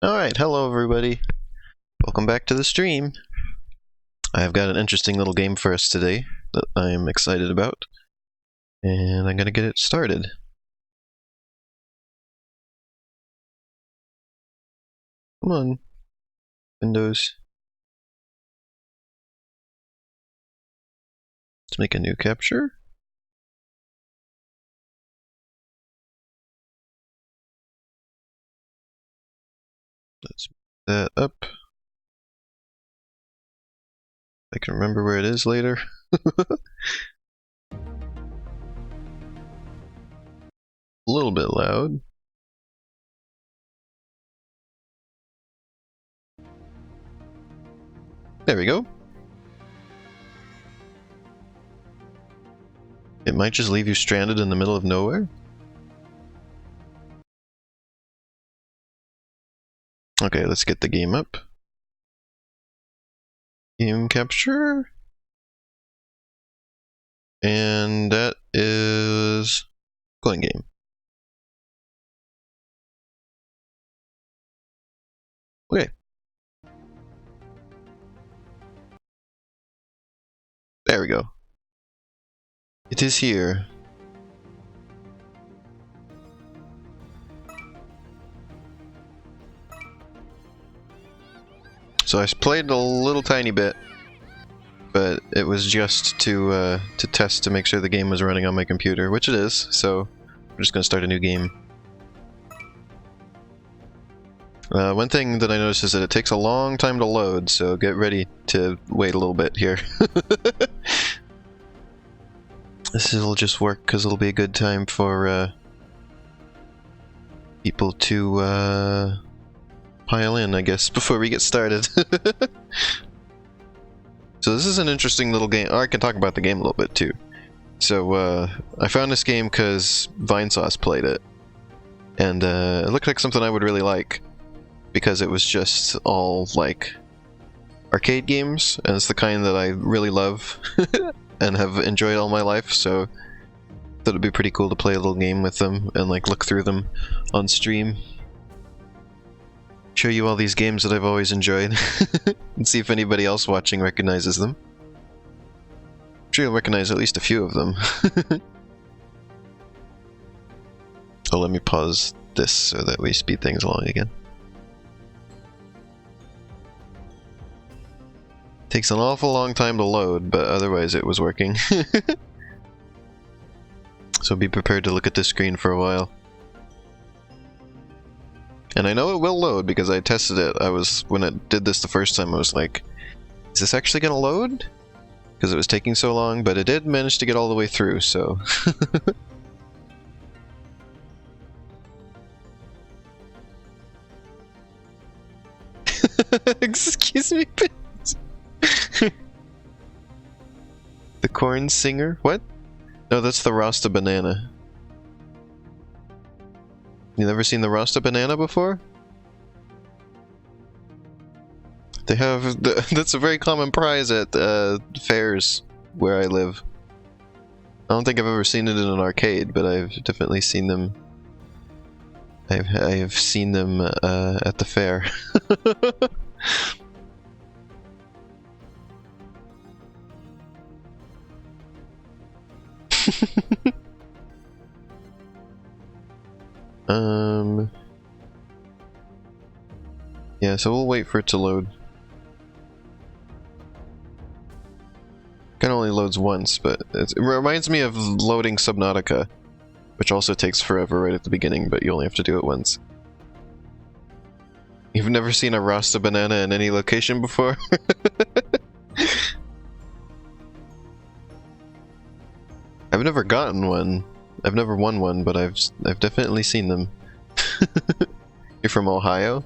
Alright, hello everybody. Welcome back to the stream. I've got an interesting little game for us today that I'm excited about. And I'm gonna get it started. Come on. Windows. Let's make a new capture. Let's move that up. I can remember where it is later. A little bit loud. There we go. It might just leave you stranded in the middle of nowhere. Okay, let's get the game up. Game capture. And that is going game. Okay. There we go. It is here. So I played a little tiny bit, but it was just to test to make sure the game was running on my computer, which it is. So we're just gonna start a new game. One thing that I noticed is that it takes a long time to load, so get ready to wait a little bit here. This will just work because it'll be a good time for people to pile in, I guess, before we get started. So this is an interesting little game. Oh, I can talk about the game a little bit too. So I found this game because Vinesauce played it, and it looked like something I would really like, because it was just all like arcade games, and it's the kind that I really love and have enjoyed all my life, so thought it'd be pretty cool to play a little game with them and like look through them on stream. Show you all these games that I've always enjoyed and see if anybody else watching recognizes them. I'm sure you'll recognize at least a few of them. Oh, let me pause this so that we speed things along again. Takes an awful long time to load, but otherwise it was working. So be prepared to look at this screen for a while. And I know it will load because I tested it. When it did this the first time, I was like, is this actually gonna load? Because it was taking so long, but it did manage to get all the way through, so. Excuse me, bitch. The corn singer? What? No, that's the Rasta banana. You never seen the Rasta banana before? They have that's a very common prize at fairs where I live. I don't think I've ever seen it in an arcade, but I've definitely seen them. I have seen them at the fair. Yeah, so we'll wait for it to load. It only loads once, but it reminds me of loading Subnautica, which also takes forever right at the beginning, but you only have to do it once. You've never seen a Rasta banana in any location before? I've never gotten one. I've never won one, but I've definitely seen them. You're from Ohio?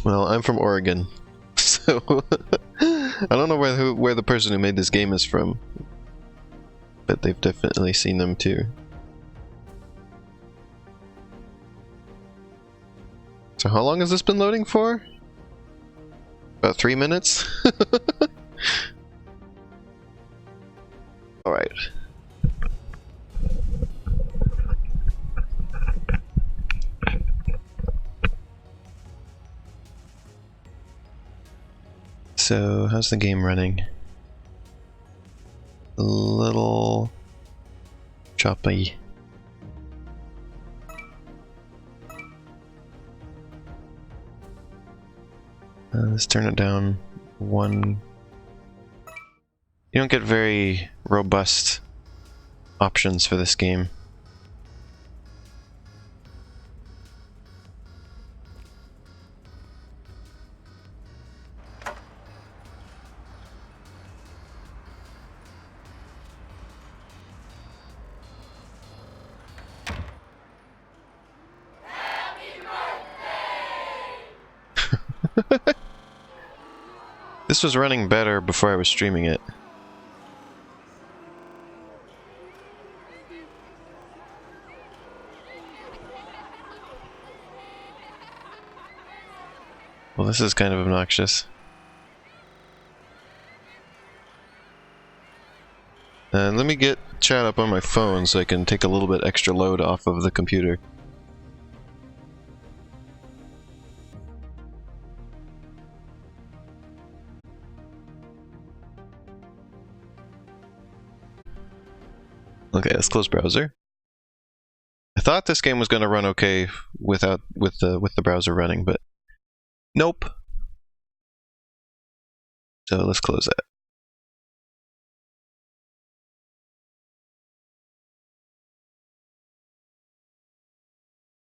Well, I'm from Oregon, so I don't know where the person who made this game is from, but they've definitely seen them too. So how long has this been loading for? About 3 minutes? Alright. So, how's the game running? A little choppy. Let's turn it down one. You don't get very robust options for this game. This was running better before I was streaming it. Well, this is kind of obnoxious. Let me get chat up on my phone so I can take a little bit extra load off of the computer. Okay, let's close browser. I thought this game was going to run okay with the browser running, but nope. So let's close that.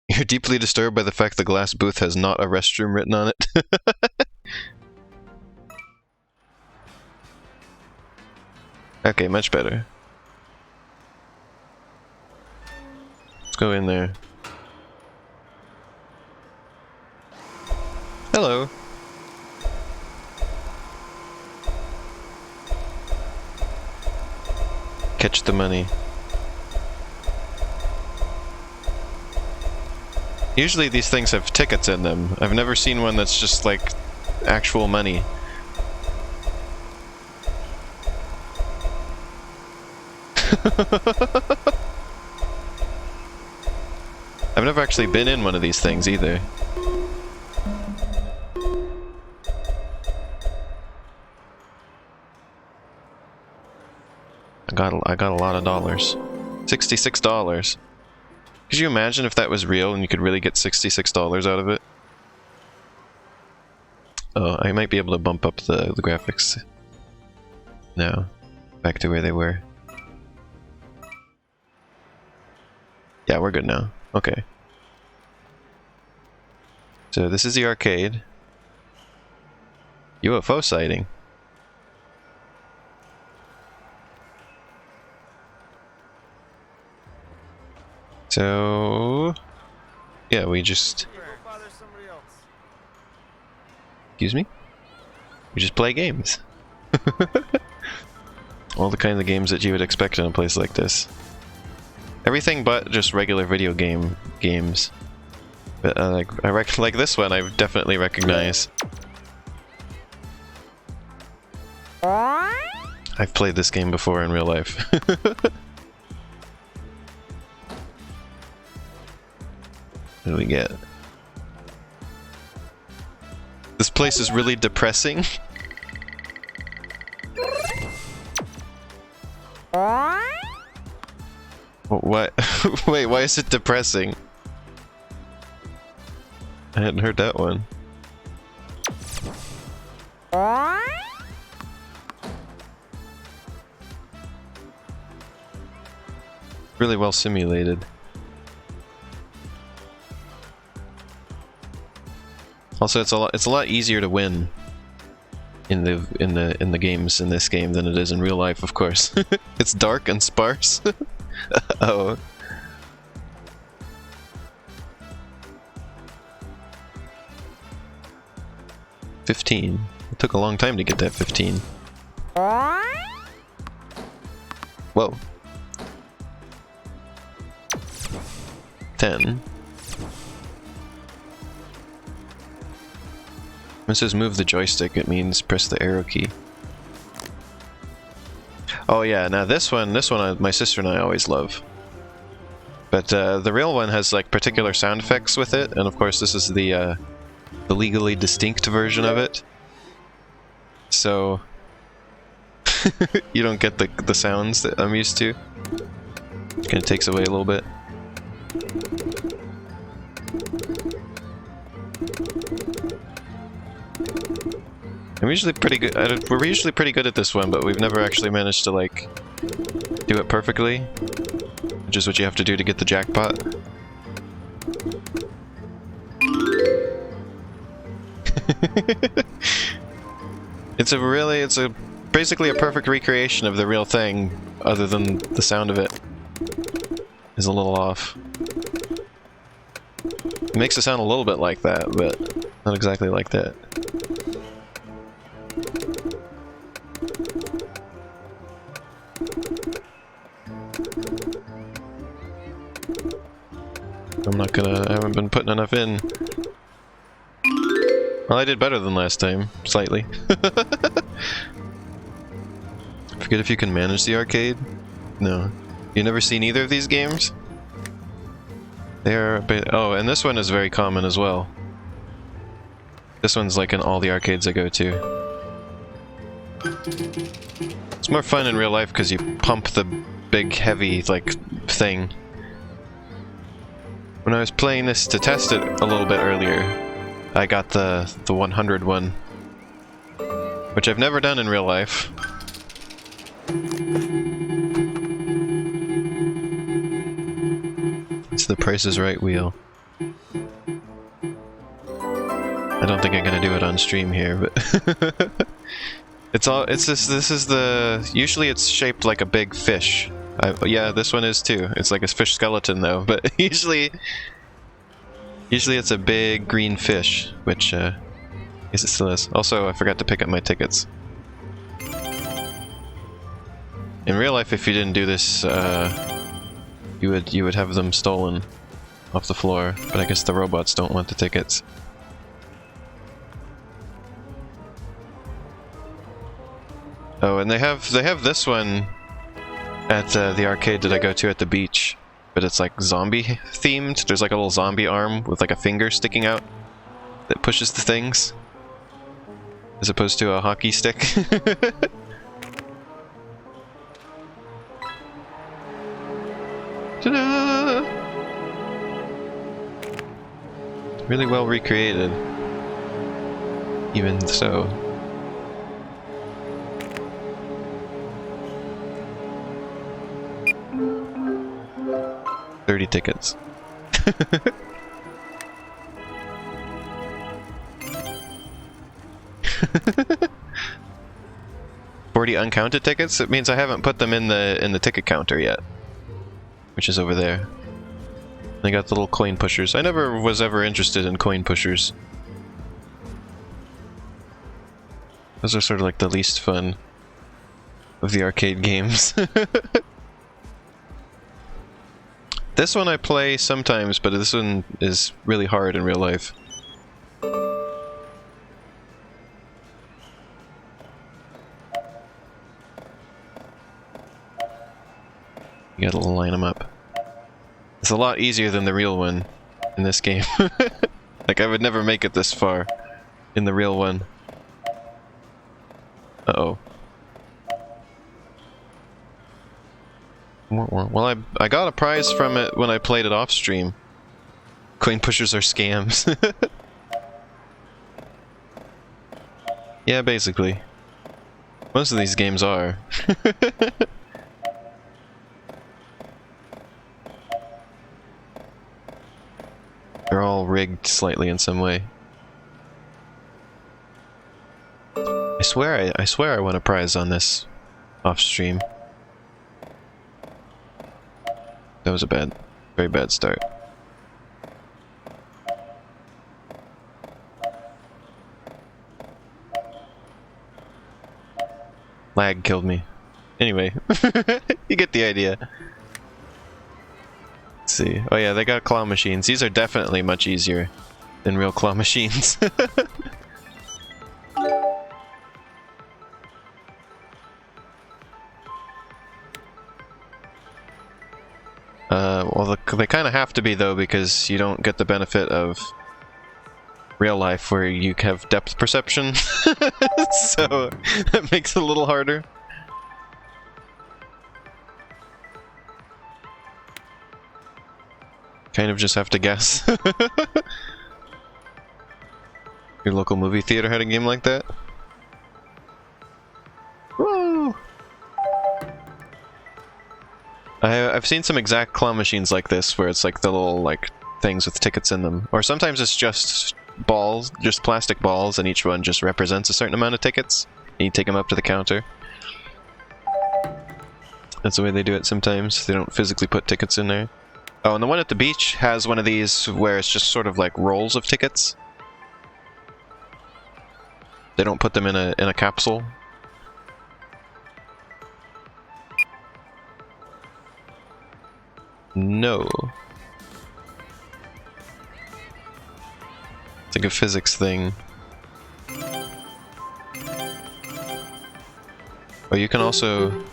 You're deeply disturbed by the fact the glass booth has not a restroom written on it. Okay, much better. Let's go in there. Hello. Catch the money. Usually these things have tickets in them. I've never seen one that's just like actual money. I've never actually been in one of these things either. I got a lot of dollars. $66. Could you imagine if that was real and you could really get $66 out of it? Oh, I might be able to bump up the graphics. No. Back to where they were. Yeah, we're good now. Okay. So this is the arcade. UFO sighting. So yeah, we just excuse me? We just play games. All the kinds of games that you would expect in a place like this. Everything but just regular video games. But like this one, I definitely recognize. I've played this game before in real life. What do we get? This place is really depressing. What? Wait, why is it depressing? I hadn't heard that one. Really well simulated. Also, it's a lot easier to win in the games in this game than it is in real life, of course. It's dark and sparse. Oh. $15. It took a long time to get that 15. Whoa. 10. When it says move the joystick, it means press the arrow key. Oh yeah, now this one my sister and I always love. But the real one has like particular sound effects with it, and of course this is the legally distinct version of it. so you don't get the sounds that I'm used to. It kind of takes away a little bit. I'm usually pretty good. We're usually pretty good at this one, but we've never actually managed to like do it perfectly, which is what you have to do to get the jackpot. It's basically a perfect recreation of the real thing, other than the sound of it is a little off. It makes it sound a little bit like that, but not exactly like that. I haven't been putting enough in. Well, I did better than last time, slightly. Forget if you can manage the arcade? No. You never seen either of these games? They're a bit... Oh, and this one is very common as well. This one's like in all the arcades I go to. It's more fun in real life because you pump the big, heavy, like, thing. When I was playing this to test it a little bit earlier, I got the 100 one, which I've never done in real life. It's the Price is Right wheel. I don't think I'm gonna do it on stream here, but usually it's shaped like a big fish. Yeah, this one is too. It's like a fish skeleton though, but usually it's a big green fish, which I guess it still is. Also, I forgot to pick up my tickets. In real life, if you didn't do this, you would have them stolen off the floor, but I guess the robots don't want the tickets. Oh, and they have this one at the arcade that I go to at the beach, but it's like zombie themed. There's like a little zombie arm with like a finger sticking out that pushes the things, as opposed to a hockey stick. Ta-da! Really well recreated, even so. $30 tickets. 40 uncounted tickets? It means I haven't put them in the ticket counter yet, which is over there. I got the little coin pushers. I never was ever interested in coin pushers. Those are sort of like the least fun of the arcade games. This one I play sometimes, but this one is really hard in real life. You gotta line them up. It's a lot easier than the real one in this game. Like, I would never make it this far in the real one. Uh-oh. Well, I got a prize from it when I played it off stream. Coin pushers are scams. Yeah, basically. Most of these games are. They're all rigged slightly in some way. I swear I won a prize on this off stream. That was a very bad start. Lag killed me. Anyway, you get the idea. Let's see. Oh yeah, they got claw machines. These are definitely much easier than real claw machines. Well, they kind of have to be though, because you don't get the benefit of real life where you have depth perception, so that makes it a little harder. Kind of just have to guess. Your local movie theater had a game like that? Woo! I've seen some exact claw machines like this, where it's like the little like things with tickets in them. Or sometimes it's just balls, just plastic balls, and each one just represents a certain amount of tickets. And you take them up to the counter. That's the way they do it sometimes. They don't physically put tickets in there. Oh, and the one at the beach has one of these where it's just sort of like rolls of tickets. They don't put them in a capsule. No. It's like a physics thing. Oh, you can also...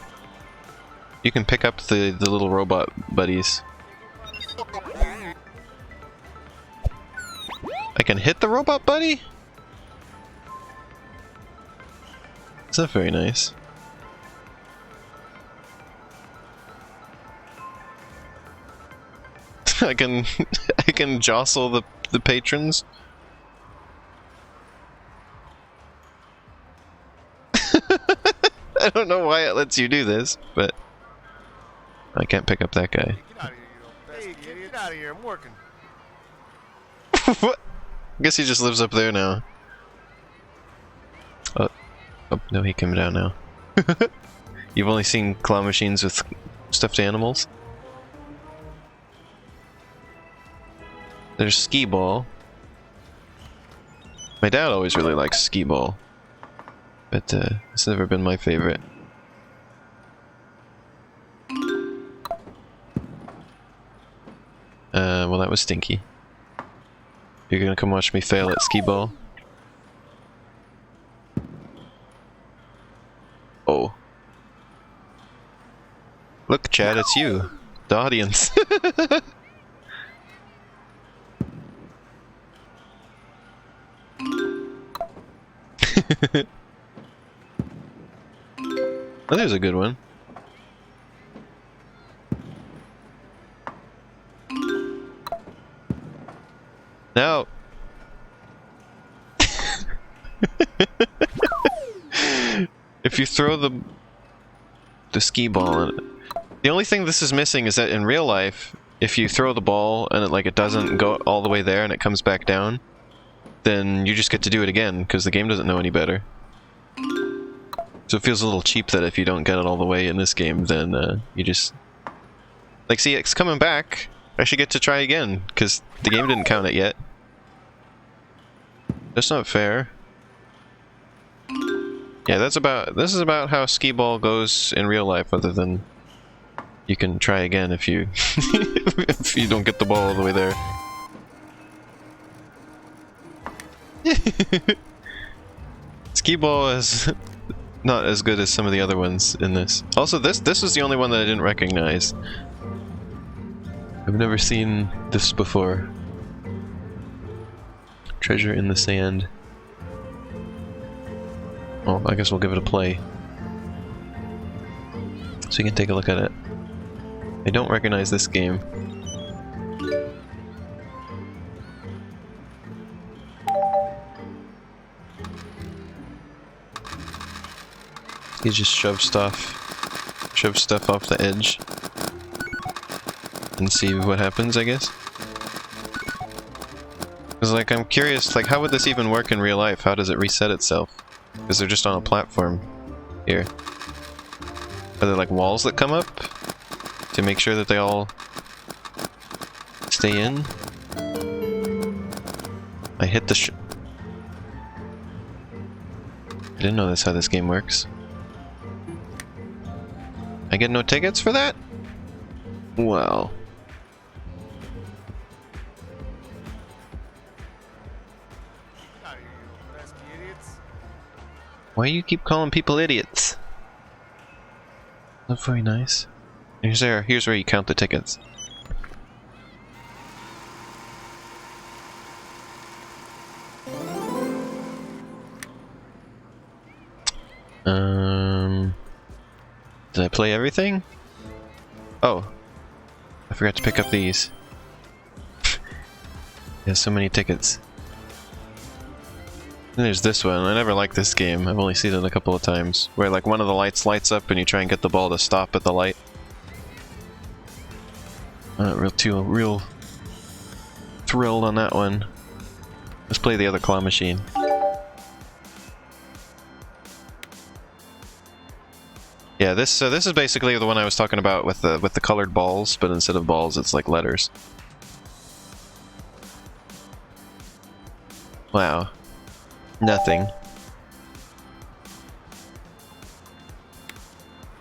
You can pick up the little robot buddies. I can hit the robot buddy? Is that very nice? I can jostle the patrons. I don't know why it lets you do this, but I can't pick up that guy. Get out of here, I'm working. What? I guess he just lives up there now. Oh, no, he came down now. You've only seen claw machines with stuffed animals? There's skee ball. My dad always really likes skee ball, but it's never been my favorite. Well, that was stinky. You're gonna come watch me fail at skee ball? Oh. Look, Chad, it's you. The audience. Oh, there's a good one. No. If you throw the skee ball in it. The only thing this is missing is that in real life, if you throw the ball and it doesn't go all the way there and it comes back down, then you just get to do it again, because the game doesn't know any better. So it feels a little cheap that if you don't get it all the way in this game, then you just... Like, see, it's coming back. I should get to try again, because the game didn't count it yet. That's not fair. Yeah, this is about how skee ball goes in real life, other than you can try again if you if you don't get the ball all the way there. Skee ball is not as good as some of the other ones in this. Also, this is the only one that I didn't recognize. I've never seen this before. Treasure in the sand. Oh, I guess we'll give it a play. So you can take a look at it. I don't recognize this game. You just shove stuff off the edge and see what happens, I guess. Because, like, I'm curious, like, how would this even work in real life? How does it reset itself? Because they're just on a platform here. Are there, like, walls that come up to make sure that they all stay in? I hit the I didn't know that's how this game works. I get no tickets for that? Well. Why do you keep calling people idiots? Not very nice. Here's where you count the tickets. Did I play everything? Oh. I forgot to pick up these. There's so many tickets. And there's this one. I never liked this game. I've only seen it a couple of times. Where like one of the lights lights up and you try and get the ball to stop at the light. I'm not real thrilled on that one. Let's play the other claw machine. Yeah, this is basically the one I was talking about with the colored balls, but instead of balls, it's like letters. Wow. Nothing.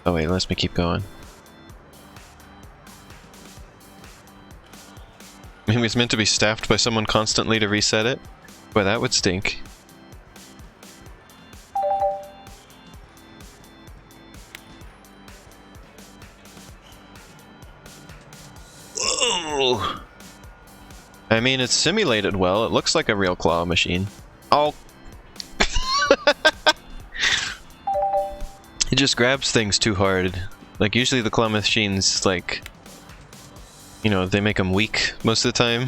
Oh wait, let me keep going. Maybe it's meant to be staffed by someone constantly to reset it? Boy, that would stink. Oh. I mean, it's simulated well. It looks like a real claw machine. Oh. It just grabs things too hard. Like, usually the claw machines, like, you know, they make them weak most of the time.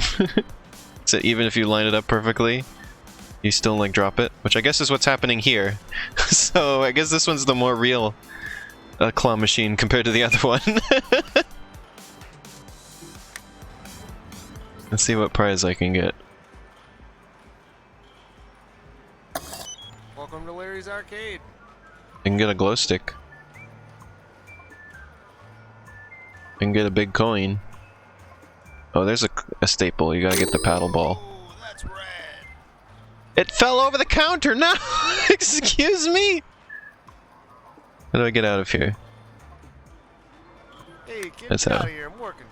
So even if you line it up perfectly, you still, like, drop it. Which I guess is what's happening here. So I guess this one's the more real claw machine compared to the other one. Let's see what prize I can get. Welcome to Larry's Arcade. I can get a glow stick. I can get a big coin. Oh, there's a staple. You gotta get the paddle ball. Oh, that's rad. It fell over the counter! No! Excuse me! How do I get out of here? Hey, kid, That's get how. out of here. I'm working.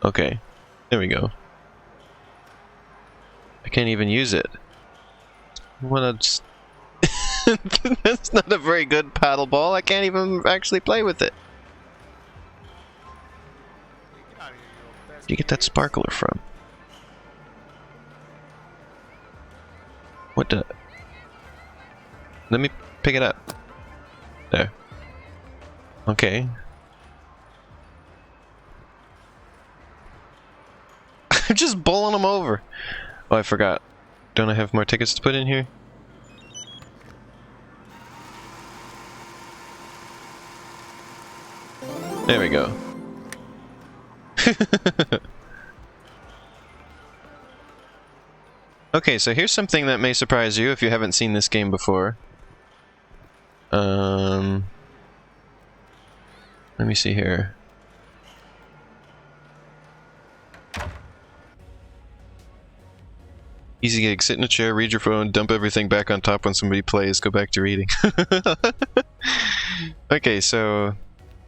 Okay. There we go. I can't even use it. What a... That's not a very good paddle ball. I can't even actually play with it. Hey, get out of here, you old Where'd you get that sparkler from? What the... Let me pick it up. There. Okay. I'm just bowling them over. Oh, I forgot. Don't I have more tickets to put in here? There we go. Okay, so here's something that may surprise you if you haven't seen this game before. Let me see here. Easy gig, sit in a chair, read your phone, dump everything back on top when somebody plays, go back to reading. Okay, so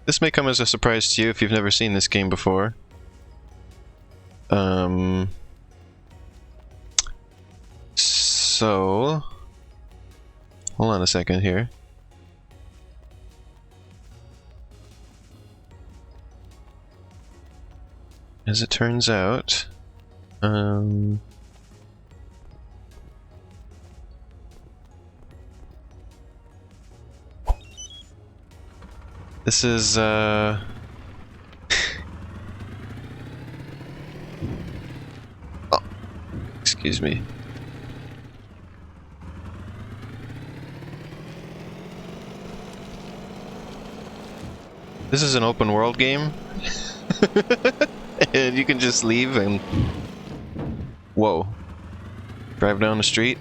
this may come as a surprise to you if you've never seen this game before. So hold on a second here. As it turns out, this is, oh, excuse me. This is an open world game. And you can just leave and... Whoa. Drive down the street.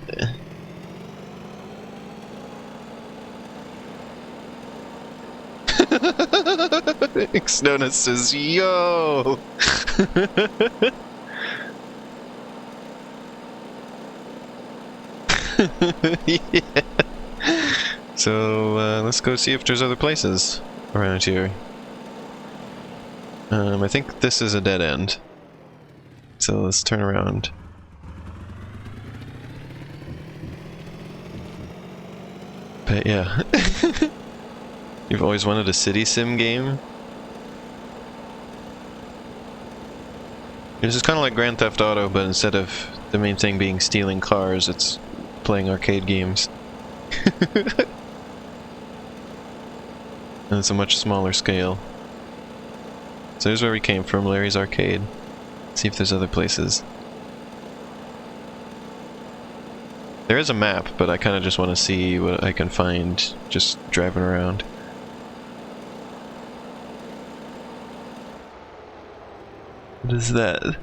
Xnona says, yo! Yeah. So, let's go see if there's other places around here. I think this is a dead end. So let's turn around. But yeah. You've always wanted a city sim game? This is kind of like Grand Theft Auto, but instead of the main thing being stealing cars, it's playing arcade games. And it's a much smaller scale. So here's where we came from, Larry's Arcade. See if there's other places. There is a map, but I kind of just want to see what I can find just driving around. What is that?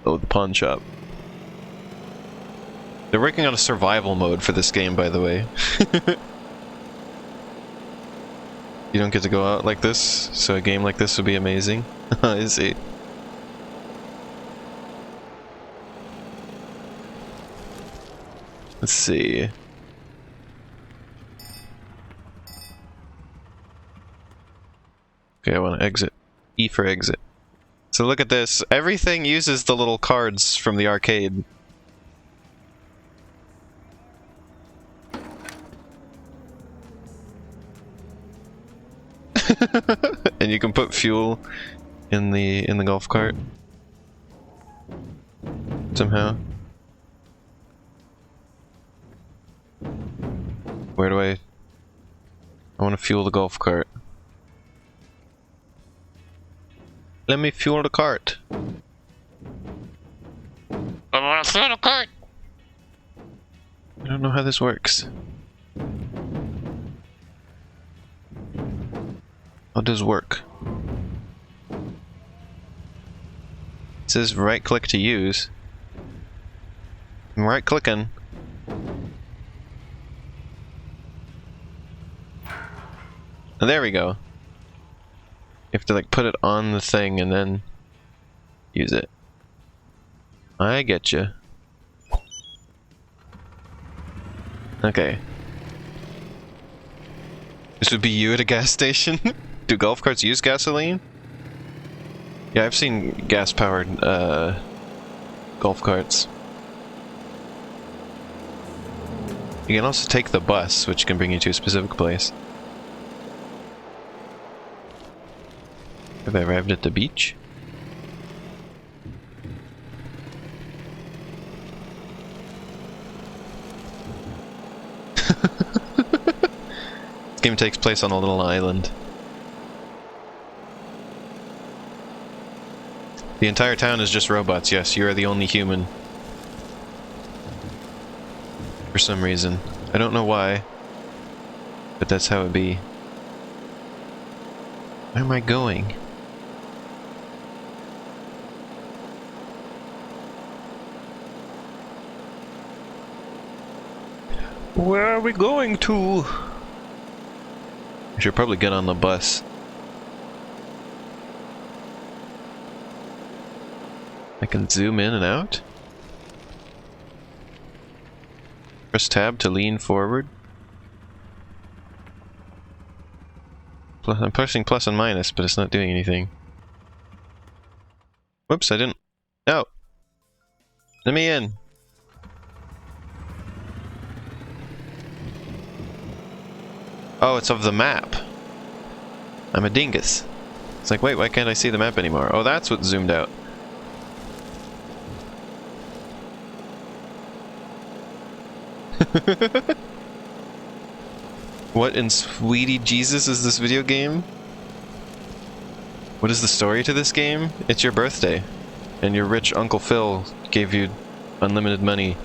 Oh, the pawn shop. They're working on a survival mode for this game, by the way. You don't get to go out like this, so a game like this would be amazing. I see. Let's see. Okay, I want to exit. E for exit. So look at this. Everything uses the little cards from the arcade. And you can put fuel in the golf cart somehow. Where do I want to fuel the golf cart. Let me fuel the cart. I want to fuel the cart. I don't know how this works. How does work? It says right click to use. I'm right clicking. Oh, there we go. You have to like put it on the thing and then use it. I get you. Okay. This would be you at a gas station? Do golf carts use gasoline? Yeah, I've seen gas-powered golf carts. You can also take the bus, which can bring you to a specific place. Have I arrived at the beach? This game takes place on a little island. The entire town is just robots, yes, you are the only human. For some reason. I don't know why, but that's how it be. Where am I going? Where are we going to? I should probably get on the bus. I can zoom in and out. Press tab to lean forward. I'm pressing plus and minus, but it's not doing anything. Whoops, I didn't. No! Let me in! Oh, it's of the map. I'm a dingus. It's like, wait, why can't I see the map anymore? Oh, that's what zoomed out. What in sweetie Jesus is this video game? What is the story to this game? It's your birthday, and your rich Uncle Phil gave you unlimited money.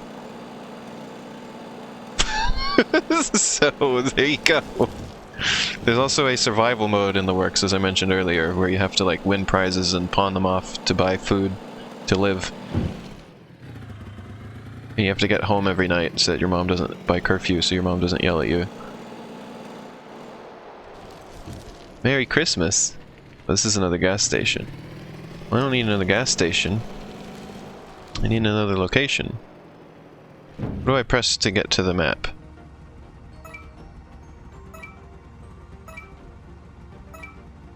So, there you go. There's also a survival mode in the works, as I mentioned earlier, where you have to like win prizes and pawn them off to buy food to live. And you have to get home every night so that your mom doesn't, by curfew, so your mom doesn't yell at you. Merry Christmas! This is another gas station. I don't need another gas station. I need another location. What do I press to get to the map?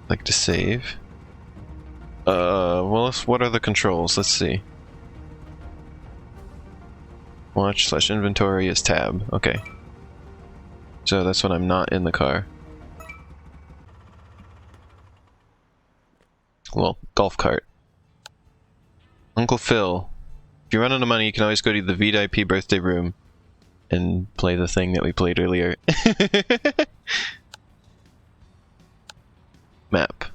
Like to save. Well, what are the controls? Let's see. Watch/inventory is tab. Okay. So that's when I'm not in the car. Well, golf cart. Uncle Phil. If you run out of money, you can always go to the VIP birthday room and play the thing that we played earlier. Map.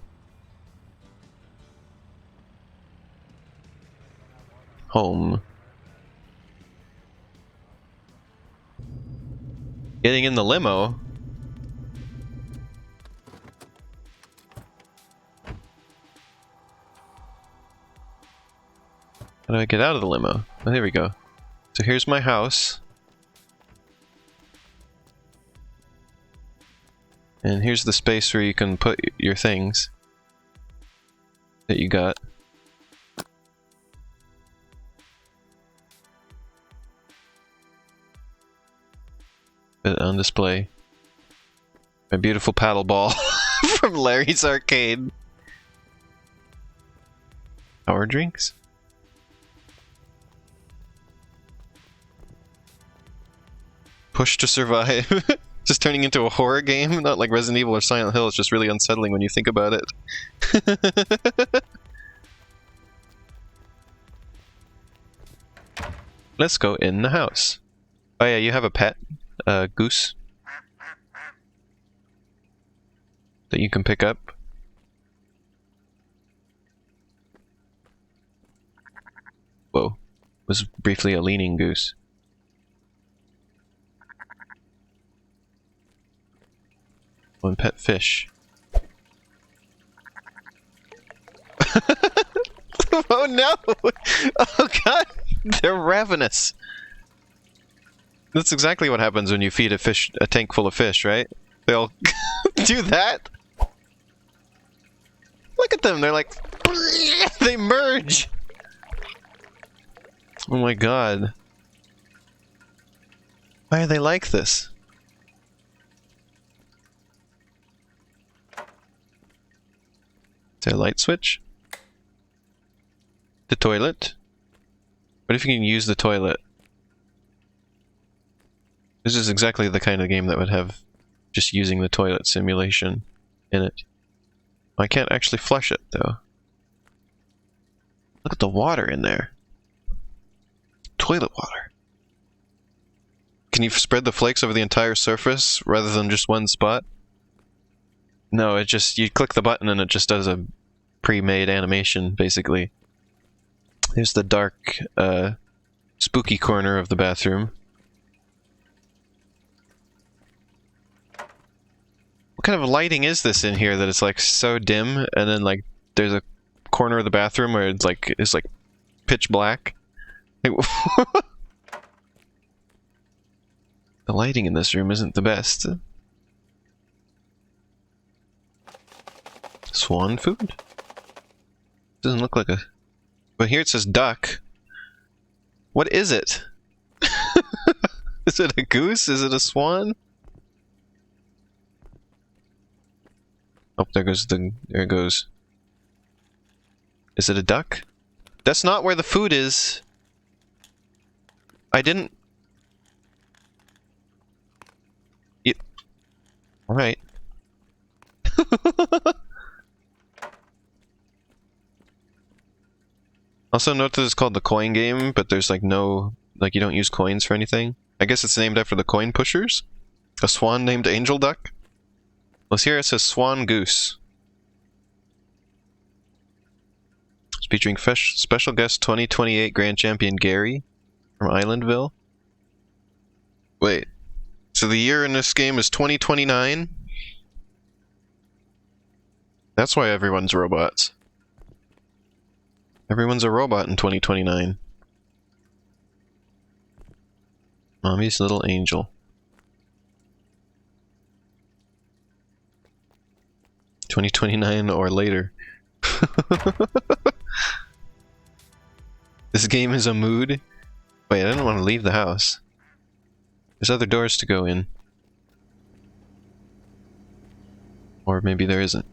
Home. Getting in the limo? How do I get out of the limo? Oh, there we go. So here's my house. And here's the space where you can put your things that you got. Put it on display. My beautiful paddle ball from Larry's Arcade. Power drinks? Push to survive. Just turning into a horror game, not like Resident Evil or Silent Hill. It's just really unsettling when you think about it. Let's go in the house. Oh yeah, you have a pet, a goose, that you can pick up. Whoa, was briefly a leaning goose. One pet fish. Oh no! Oh god! They're ravenous! That's exactly what happens when you feed a tank full of fish, right? They'll do that! Look at them, they're like... They merge! Oh my god. Why are they like this? Is there a light switch? The toilet? What if you can use the toilet? This is exactly the kind of game that would have just using the toilet simulation in it. I can't actually flush it, though. Look at the water in there. Toilet water. Can you spread the flakes over the entire surface rather than just one spot? No, it just, you click the button and it just does a pre-made animation, basically. Here's the dark, spooky corner of the bathroom. What kind of lighting is this in here that it's like so dim, and then like there's a corner of the bathroom where it's like pitch black? Like, the lighting in this room isn't the best. Swan food? Doesn't look like a... But here it says duck. What is it? Is it a goose? Is it a swan? Oh, there goes the... There it goes. Is it a duck? That's not where the food is. I didn't... Alright. Also note that it's called the coin game, but there's like no... Like you don't use coins for anything. I guess it's named after the coin pushers? A swan named Angel Duck? Well, here it says Swan Goose. It's featuring special guest 2028 Grand Champion Gary from Islandville. Wait. So the year in this game is 2029? That's why everyone's robots. Everyone's a robot in 2029. Mommy's little angel. 2029 or later. This game is a mood. Wait, I didn't want to leave the house. There's other doors to go in. Or maybe there isn't.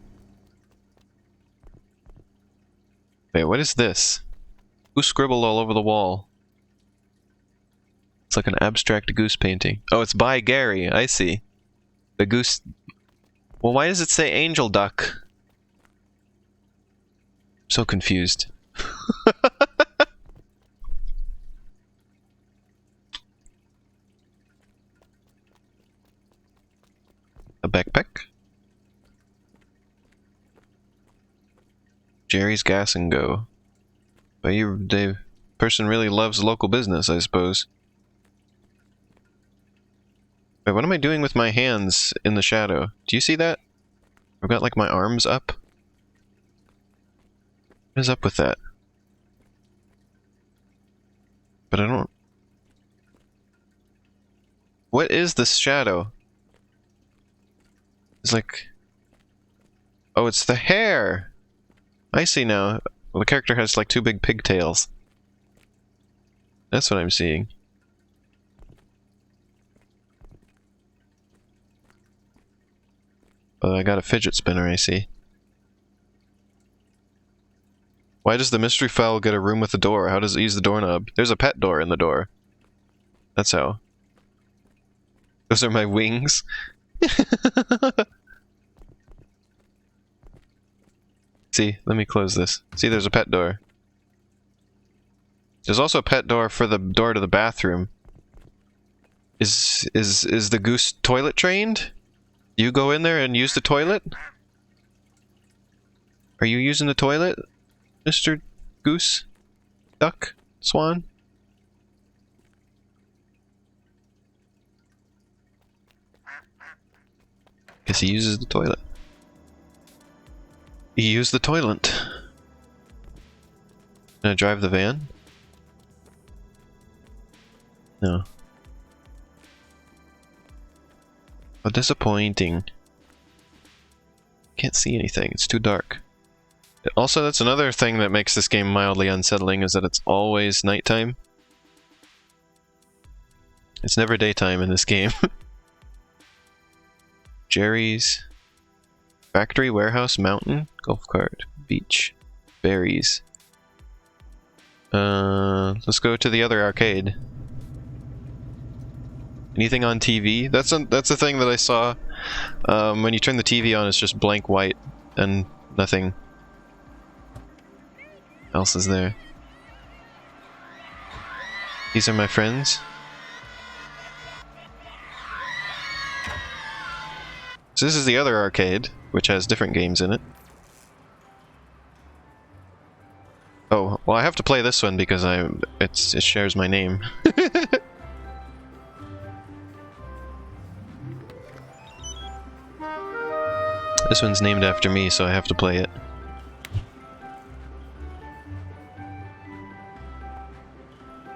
Wait, what is this? Who scribbled all over the wall? It's like an abstract goose painting. Oh, it's by Gary. I see. The goose... Well, why does it say Angel Duck? I'm so confused. A backpack. Jerry's Gas and Go. But the person really loves local business, I suppose. Wait, what am I doing with my hands in the shadow? Do you see that? I've got like my arms up. What is up with that? But I don't... What is this shadow? It's like... Oh, it's the hair! I see now. Well, the character has like two big pigtails. That's what I'm seeing. Oh, I got a fidget spinner, I see. Why does the mystery fowl get a room with a door? How does it use the doorknob? There's a pet door in the door. That's how. Those are my wings. See, let me close this. See, there's a pet door. There's also a pet door for the door to the bathroom. Is the goose toilet trained? You go in there and use the toilet? Are you using the toilet, Mr. Goose? Duck? Swan? Guess he uses the toilet. He used the toilet. Gonna drive the van? No. Oh, disappointing. Can't see anything, it's too dark. Also, that's another thing that makes this game mildly unsettling, is that it's always nighttime. It's never daytime in this game. Jerry's... Factory, warehouse, mountain, golf cart, beach, berries. Let's go to the other arcade. Anything on TV? That's the thing that I saw. When you turn the TV on, it's just blank white and nothing else is there. These are my friends. So this is the other arcade, which has different games in it. Oh, well I have to play this one because it shares my name. This one's named after me, so I have to play it.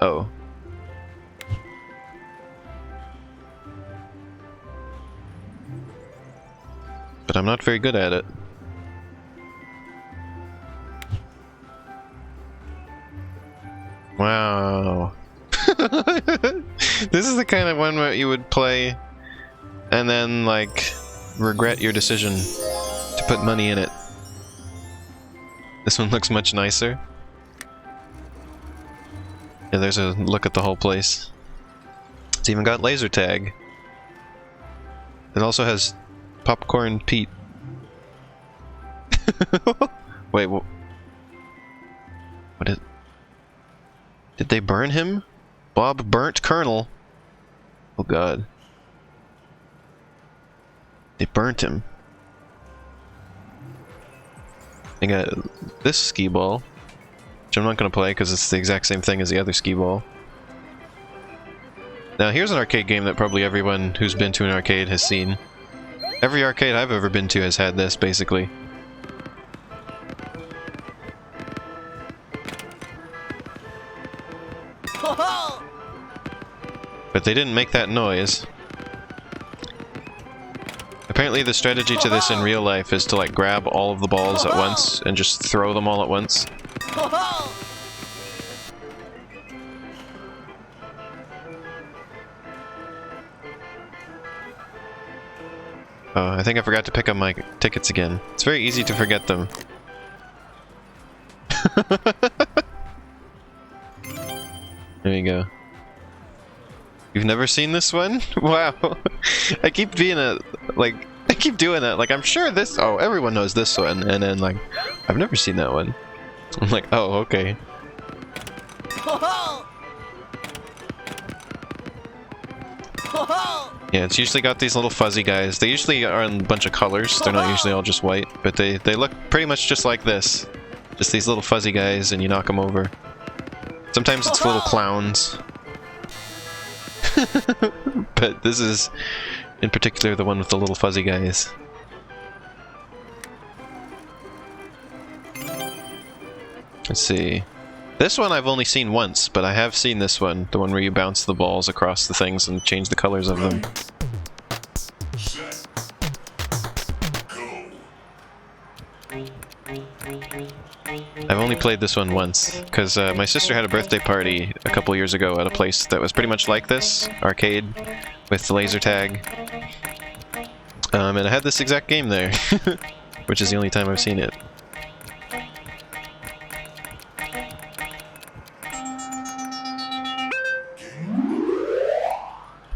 Oh. But I'm not very good at it. Wow. This is the kind of one where you would play and then, like, regret your decision to put money in it. This one looks much nicer. Yeah, there's a look at the whole place. It's even got laser tag. It also has Popcorn Pete. Wait, what is... Did they burn him? Bob burnt Colonel. Oh god. They burnt him. I got this skee ball, which I'm not going to play because it's the exact same thing as the other skee ball. Now here's an arcade game that probably everyone who's been to an arcade has seen. Every arcade I've ever been to has had this, basically. But they didn't make that noise. Apparently the strategy to this in real life is to like grab all of the balls at once and just throw them all at once. Oh, I think I forgot to pick up my tickets again. It's very easy to forget them. There you go. You've never seen this one? Wow. I keep being I keep doing that. Like, I'm sure this... Oh, everyone knows this one. And then, like, I've never seen that one. I'm like, oh, okay. Yeah, it's usually got these little fuzzy guys. They usually are in a bunch of colors. They're not usually all just white, but they look pretty much just like this. Just these little fuzzy guys, and you knock them over. Sometimes it's little clowns. But this is, in particular, the one with the little fuzzy guys. Let's see. This one I've only seen once, but I have seen this one. The one where you bounce the balls across the things and change the colors of them. I've only played this one once, because my sister had a birthday party a couple years ago at a place that was pretty much like this, arcade, with the laser tag. And I had this exact game there, which is the only time I've seen it.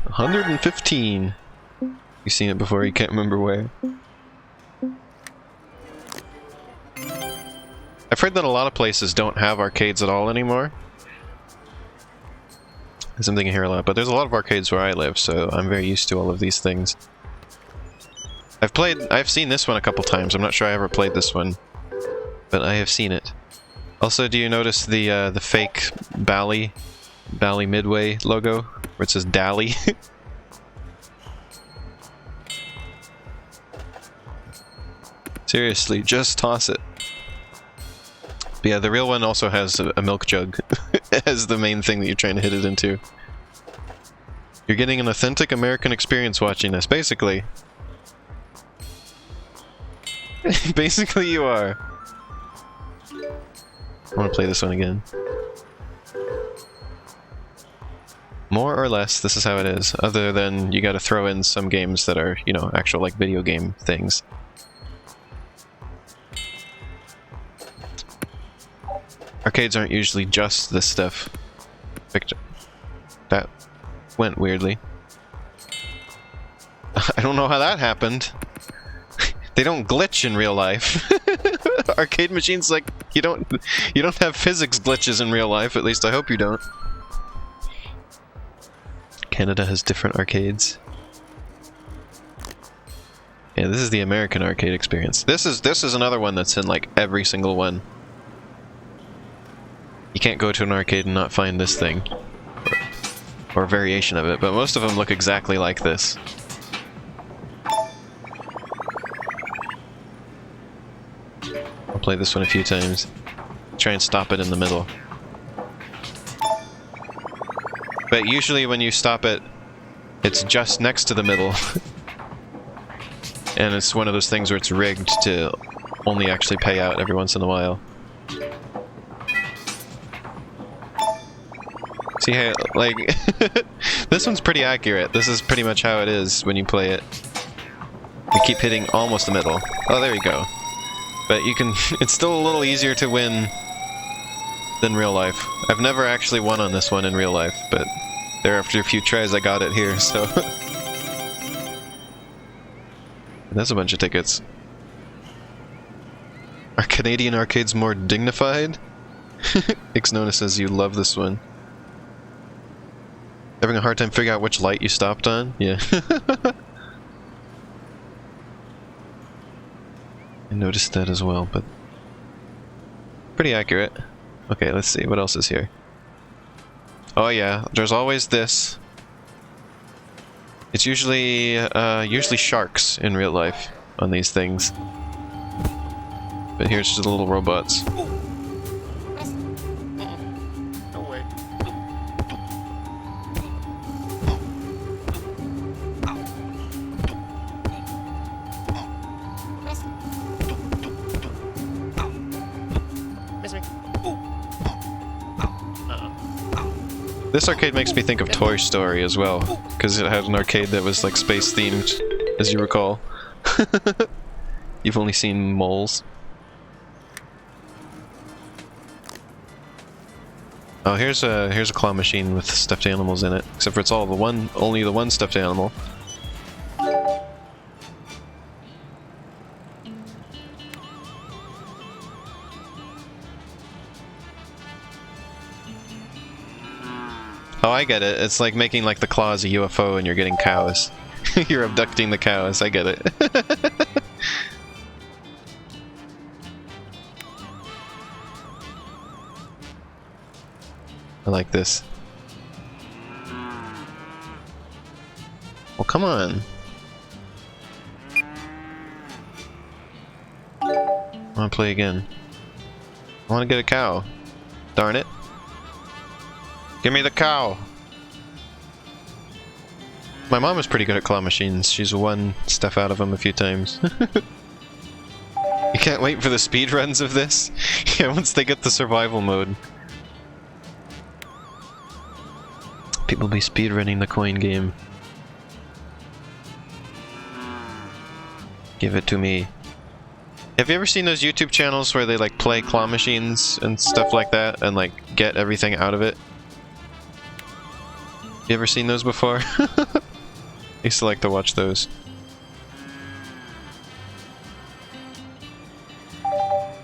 $115. You've seen it before, you can't remember where. I've heard that a lot of places don't have arcades at all anymore. That's something I hear a lot, but there's a lot of arcades where I live, so I'm very used to all of these things. I've seen this one a couple times. I'm not sure I ever played this one, but I have seen it. Also, do you notice the fake Bally Midway logo, where it says Dally? Seriously, just toss it. But yeah, the real one also has a milk jug as the main thing that you're trying to hit it into. You're getting an authentic American experience watching this, basically. Basically you are. I want to play this one again. More or less, this is how it is. Other than you gotta throw in some games that are, you know, actual like video game things. Arcades aren't usually just this stuff. Victor. That went weirdly. I don't know how that happened. They don't glitch in real life. Arcade machines, like, you don't have physics glitches in real life, at least I hope you don't. Canada has different arcades. Yeah, this is the American arcade experience. This is another one that's in like every single one. You can't go to an arcade and not find this thing. Or a variation of it, but most of them look exactly like this. I'll play this one a few times. Try and stop it in the middle. But usually when you stop it, it's just next to the middle. And it's one of those things where it's rigged to only actually pay out every once in a while. See how, like, this one's pretty accurate. This is pretty much how it is when you play it. You keep hitting almost the middle. Oh, there you go. But you can, it's still a little easier to win than real life. I've never actually won on this one in real life, but there after a few tries I got it here, so. That's a bunch of tickets. Are Canadian arcades more dignified? Ixnona says you love this one. Having a hard time figuring out which light you stopped on? Yeah. I noticed that as well, but pretty accurate. Okay, let's see, what else is here? Oh yeah, there's always this. It's usually sharks in real life on these things. But here's just the little robots. No way. Miss me. This arcade makes me think of Toy Story as well, because it had an arcade that was like space themed, as you recall. You've only seen moles. Oh, here's a claw machine with stuffed animals in it, except for it's all only the one stuffed animal. Oh, I get it. It's like making like the claw as a UFO and you're getting cows. You're abducting the cows, I get it. I like this. Well, come on. I want to play again. I want to get a cow. Darn it. Give me the cow! My mom is pretty good at claw machines. She's won stuff out of them a few times. You can't wait for the speedruns of this? Yeah, once they get the survival mode. People be speedrunning the coin game. Give it to me. Have you ever seen those YouTube channels where they like play claw machines and stuff like that and like get everything out of it? You ever seen those before? I used to like to watch those.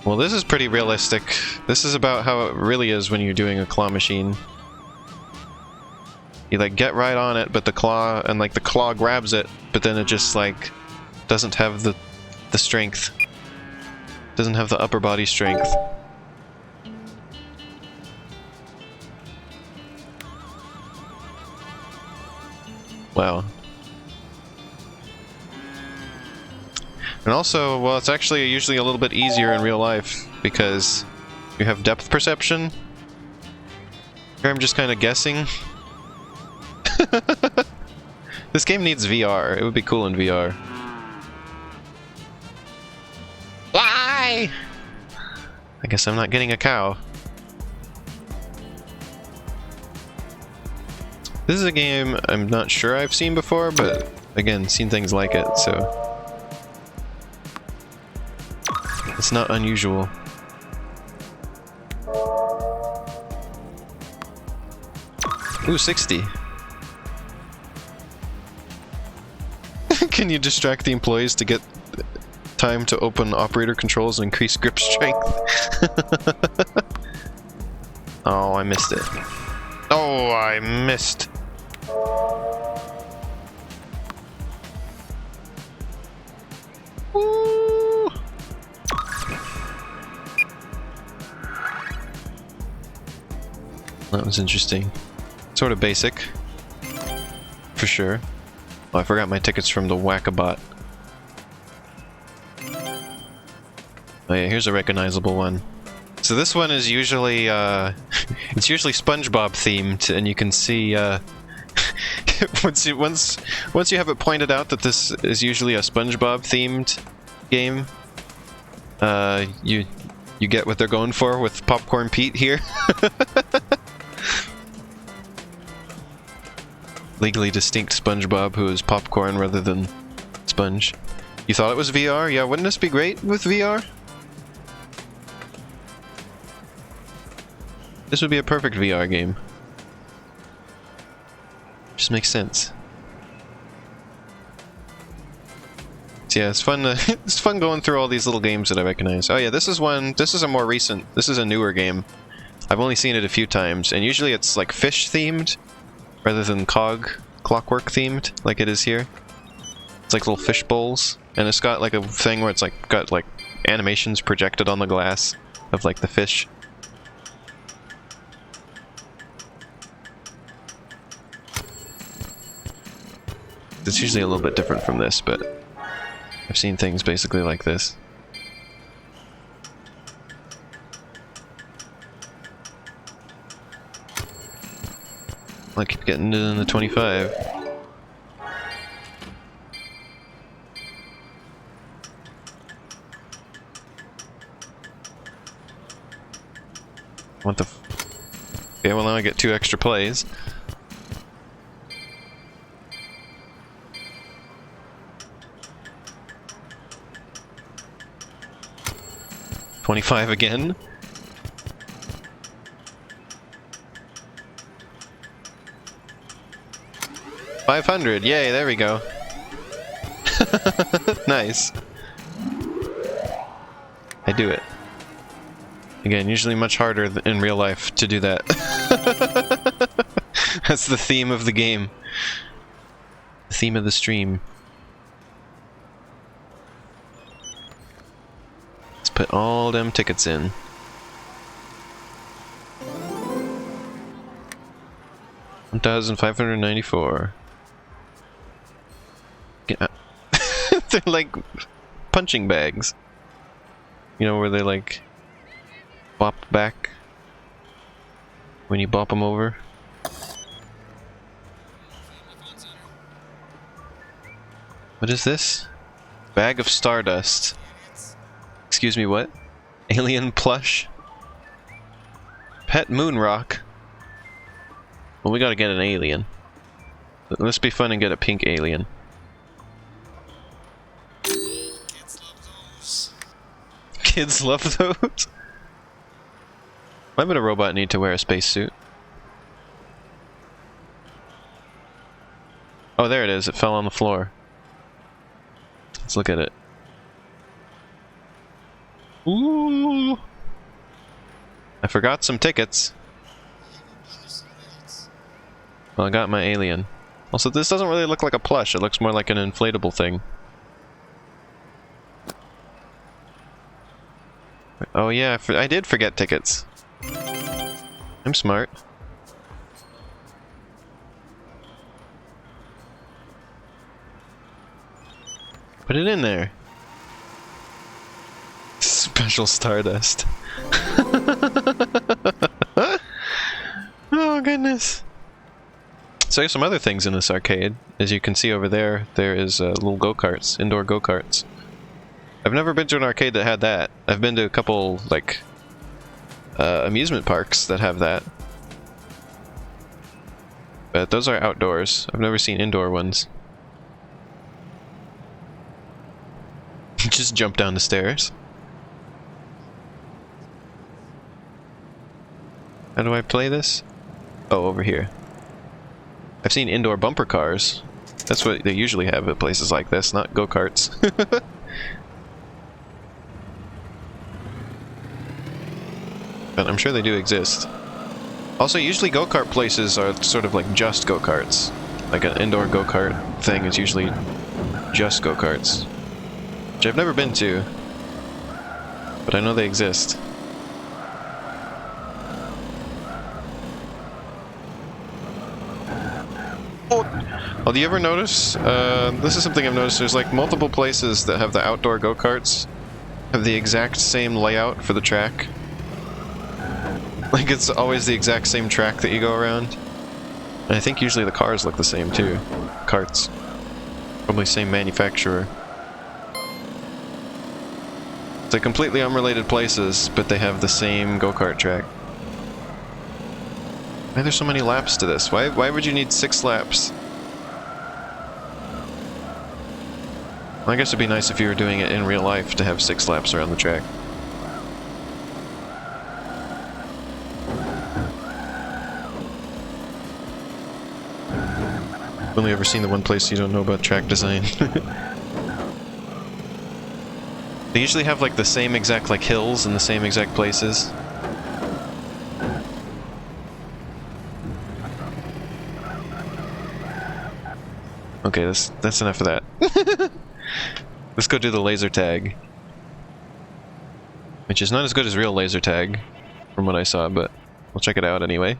Well, this is pretty realistic. This is about how it really is when you're doing a claw machine. You like get right on it, but the claw, and like the claw grabs it, but then it just like doesn't have the strength. Doesn't have the upper body strength. Wow. And also, well, it's actually usually a little bit easier in real life because you have depth perception. Here I'm just kind of guessing. This game needs VR. It would be cool in VR. Fly! I guess I'm not getting a cow. This is a game I'm not sure I've seen before, but again, seen things like it, so it's not unusual. Ooh, 60. Can you distract the employees to get time to open operator controls and increase grip strength? Oh, I missed it. Oh, I missed. Woo! That was interesting. Sort of basic. For sure. Oh, I forgot my tickets from the Whack-A-Bot. Oh yeah, here's a recognizable one. So this one is usually, it's usually SpongeBob themed, and you can see, once you have it pointed out that this is usually a SpongeBob themed game, you get what they're going for with Popcorn Pete here. Legally distinct SpongeBob who is popcorn rather than sponge. You thought it was VR? Yeah, wouldn't this be great with VR? This would be a perfect VR game. Just makes sense. So yeah, it's fun. It's fun going through all these little games that I recognize. Oh yeah, this is one. This is a more recent. This is a newer game. I've only seen it a few times, and usually it's like fish themed, rather than clockwork themed, like it is here. It's like little fish bowls, and it's got like a thing where it's like got like animations projected on the glass of like the fish. It's usually a little bit different from this, but I've seen things basically like this. I keep getting in the 25. What the okay, well now I get 2 extra plays. $25 again. $500, yay, there we go. Nice. I do it. Again, usually much harder in real life to do that. That's the theme of the game. The theme of the stream. Let's put all them tickets in. $1,594. They're like punching bags. You know, where they like bop back when you bop them over. What is this? Bag of stardust. Excuse me, what? Alien plush? Pet moon rock? Well, we gotta get an alien. Let's be fun and get a pink alien. Kids love those. Kids love those? Why would a robot need to wear a spacesuit? Oh, there it is. It fell on the floor. Let's look at it. Ooh! I forgot some tickets. Well, I got my alien. Also, this doesn't really look like a plush. It looks more like an inflatable thing. Oh yeah, I did forget tickets. I'm smart. Put it in there. Special stardust. Oh goodness. So there's some other things in this arcade. As you can see over there, there is little go-karts, indoor go-karts. I've never been to an arcade that had that. I've been to a couple, like, amusement parks that have that. But those are outdoors. I've never seen indoor ones. Just jump down the stairs. How do I play this? Oh, over here. I've seen indoor bumper cars. That's what they usually have at places like this, not go-karts. But I'm sure they do exist. Also, usually go-kart places are sort of like just go-karts. Like an indoor go-kart thing is usually just go-karts. Which I've never been to, but I know they exist. Oh, do you ever notice, this is something I've noticed, there's like multiple places that have the outdoor go-karts have the exact same layout for the track. Like it's always the exact same track that you go around. And I think usually the cars look the same too. Karts. Probably same manufacturer. They're completely unrelated places, but they have the same go-kart track. Why are there so many laps to this? Why would you need 6 laps? Well, I guess it'd be nice if you were doing it in real life to have 6 laps around the track. I've only ever seen the one place you don't know about track design. They usually have like the same exact like hills in the same exact places. Okay, that's enough of that. Let's go do the laser tag. Which is not as good as real laser tag, from what I saw, but we'll check it out anyway.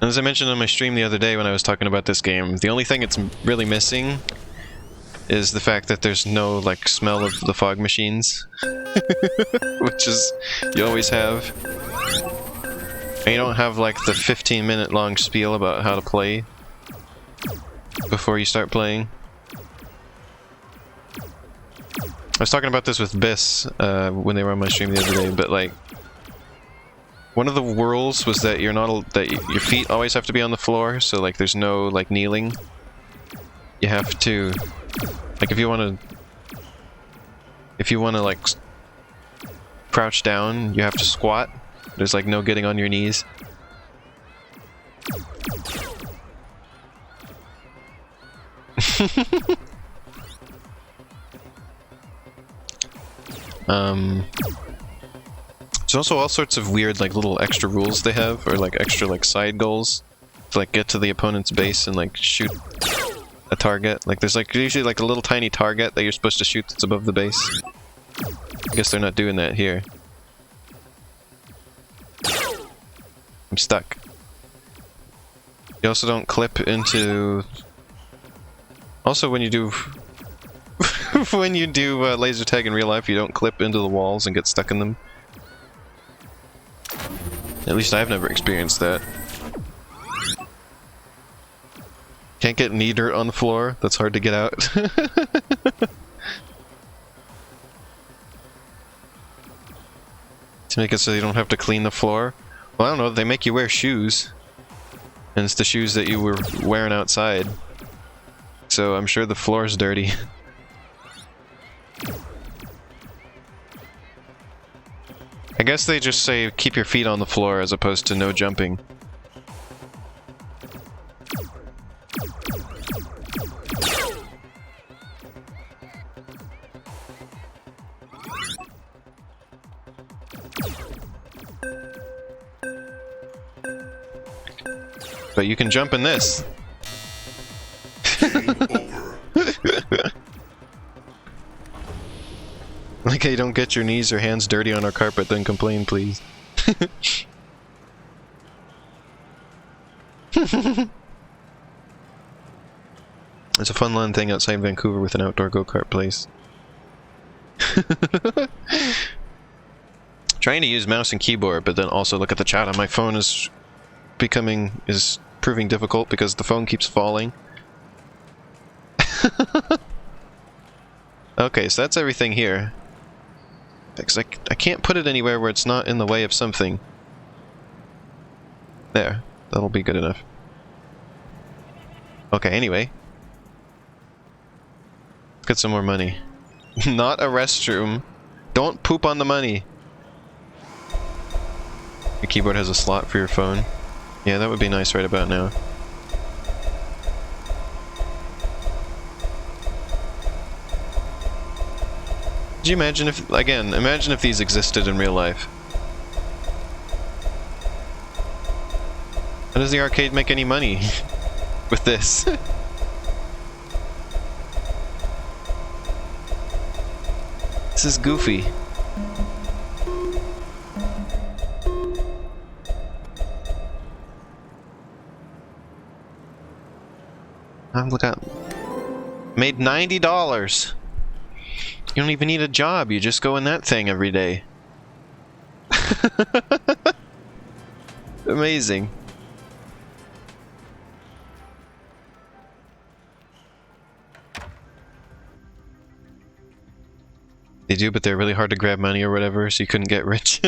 As I mentioned on my stream the other day when I was talking about this game, the only thing it's really missing is the fact that there's no, like, smell of the fog machines. Which is, you always have. And you don't have, like, the 15-minute long spiel about how to play before you start playing. I was talking about this with Biss when they were on my stream the other day, but, like, one of the rules was that you're not that your feet always have to be on the floor, so like there's no like kneeling. You have to, like, if you want to like crouch down, you have to squat. There's like no getting on your knees. There's also all sorts of weird, like, little extra rules they have, or like extra, like, side goals to, like, get to the opponent's base and, like, shoot a target. Like, there's, like, usually, like, a little tiny target that you're supposed to shoot that's above the base. I guess they're not doing that here. I'm stuck. You also don't clip into... Also, when you do... when you do laser tag in real life, you don't clip into the walls and get stuck in them. At least I've never experienced that. Can't get knee dirt on the floor. That's hard to get out. To make it so you don't have to clean the floor. Well, I don't know. They make you wear shoes. And it's the shoes that you were wearing outside. So I'm sure the floor is dirty. I guess they just say keep your feet on the floor as opposed to no jumping. But you can jump in this. Like, hey, don't get your knees or hands dirty on our carpet, then complain, please. It's a fun land thing outside Vancouver with an outdoor go-kart place. Trying to use mouse and keyboard, but then also look at the chat on my phone is proving difficult because the phone keeps falling. Okay, so that's everything here. Because I can't put it anywhere where it's not in the way of something. There. That'll be good enough. Okay, anyway. Let's get some more money. Not a restroom. Don't poop on the money. Your keyboard has a slot for your phone. Yeah, that would be nice right about now. Could you imagine if, again, imagine if these existed in real life. How does the arcade make any money with this? This is goofy. Look at, made $90. You don't even need a job, you just go in that thing every day. Amazing. They do, but they're really hard to grab money or whatever, so you couldn't get rich.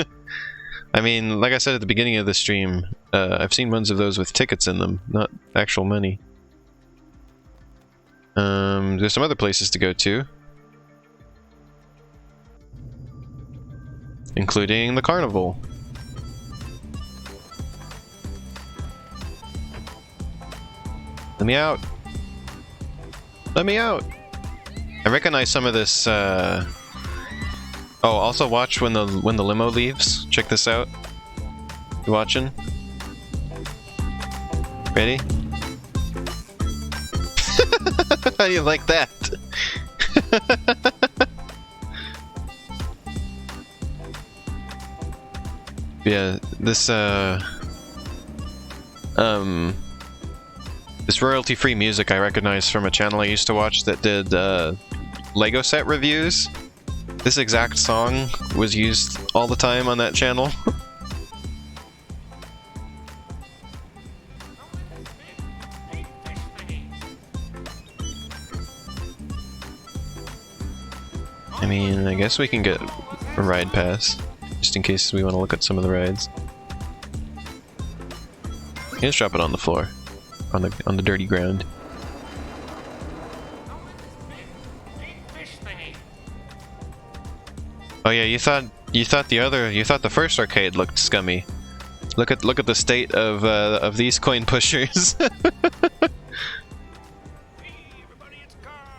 I mean, like I said at the beginning of the stream, I've seen ones of those with tickets in them, not actual money. There's some other places to go to. Including the carnival. Let me out. Let me out. I recognize some of this, Oh, also watch when the limo leaves. Check this out. You watching? Ready? How do you like that? Yeah, this royalty-free music I recognize from a channel I used to watch that did Lego set reviews. This exact song was used all the time on that channel. I mean, I guess we can get a ride pass, just in case we want to look at some of the rides. Let's drop it on the floor, on the dirty ground. Oh yeah, you thought the first arcade looked scummy. Look at the state of these coin pushers.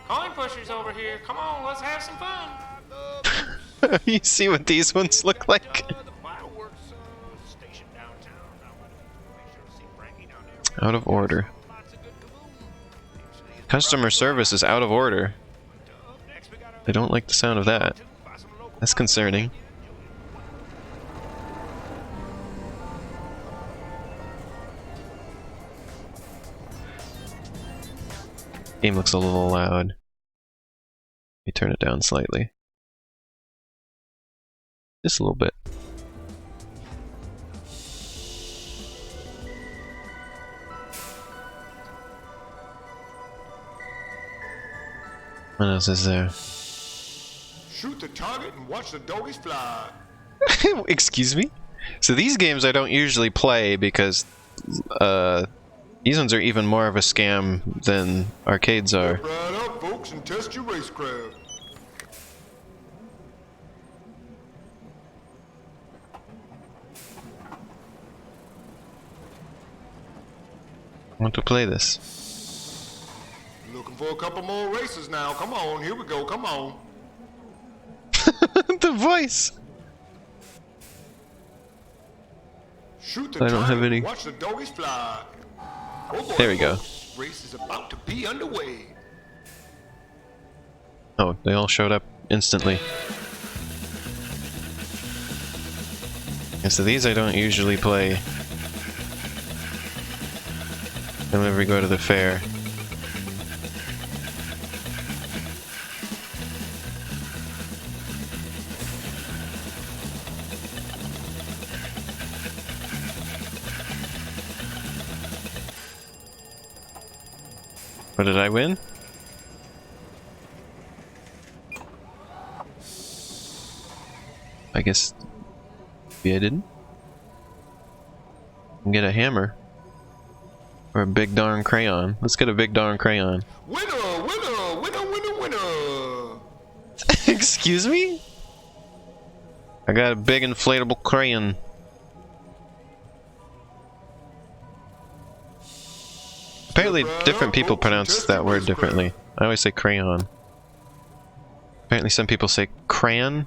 Coin pushers over here. Come on, let's have some fun. You see what these ones look like? Out of order. Customer service is out of order. I don't like the sound of that. That's concerning. Game looks a little loud. Let me turn it down slightly. Just a little bit. What else is there? Shoot the target and watch the doggies fly. Excuse me? So these games I don't usually play because these ones are even more of a scam than arcades are. Step right up, folks, and test your racecraft. I want to play this. Looking for a couple more races now. Come on, here we go. Come on. The voice! Shoot the I don't have target any. and watch the doggies fly. Oh boy, There we go. folks, race is about to be underway. Oh, they all showed up instantly. And so these I don't usually play whenever we go to the fair. What did I win? I guess maybe I didn't. I can get a hammer. Or a big darn crayon. Let's get a big darn crayon. Winner, winner, winner, winner, winner. Excuse me? I got a big inflatable crayon. Apparently different people pronounce that word differently. I always say crayon. Apparently some people say crayon.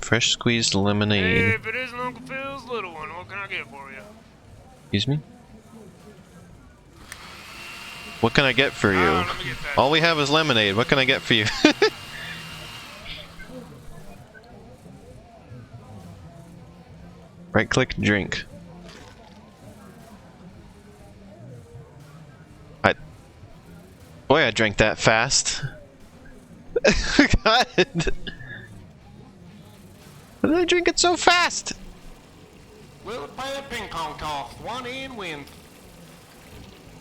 Fresh squeezed lemonade. Hey, if it isn't Uncle Phil's little one, what can I get for you? Excuse me? What can I get for you? Let me get that. All we have is lemonade. What can I get for you? Right click, drink. Boy, I drank that fast. God. Why did I drink it so fast? We'll play a ping pong toss. One in wins.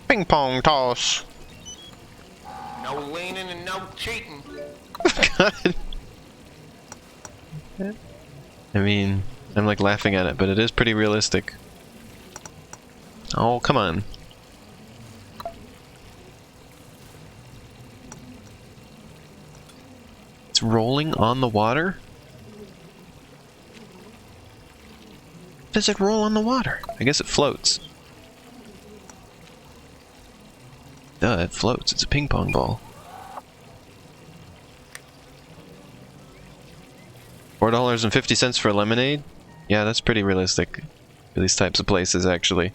Ping pong toss. No leaning and no cheating. God. I mean, I'm like laughing at it, but it is pretty realistic. Oh, come on. It's rolling on the water? Does it roll on the water? I guess it floats. Duh, it floats. It's a ping pong ball. $4.50 for lemonade? Yeah, that's pretty realistic for these types of places, actually.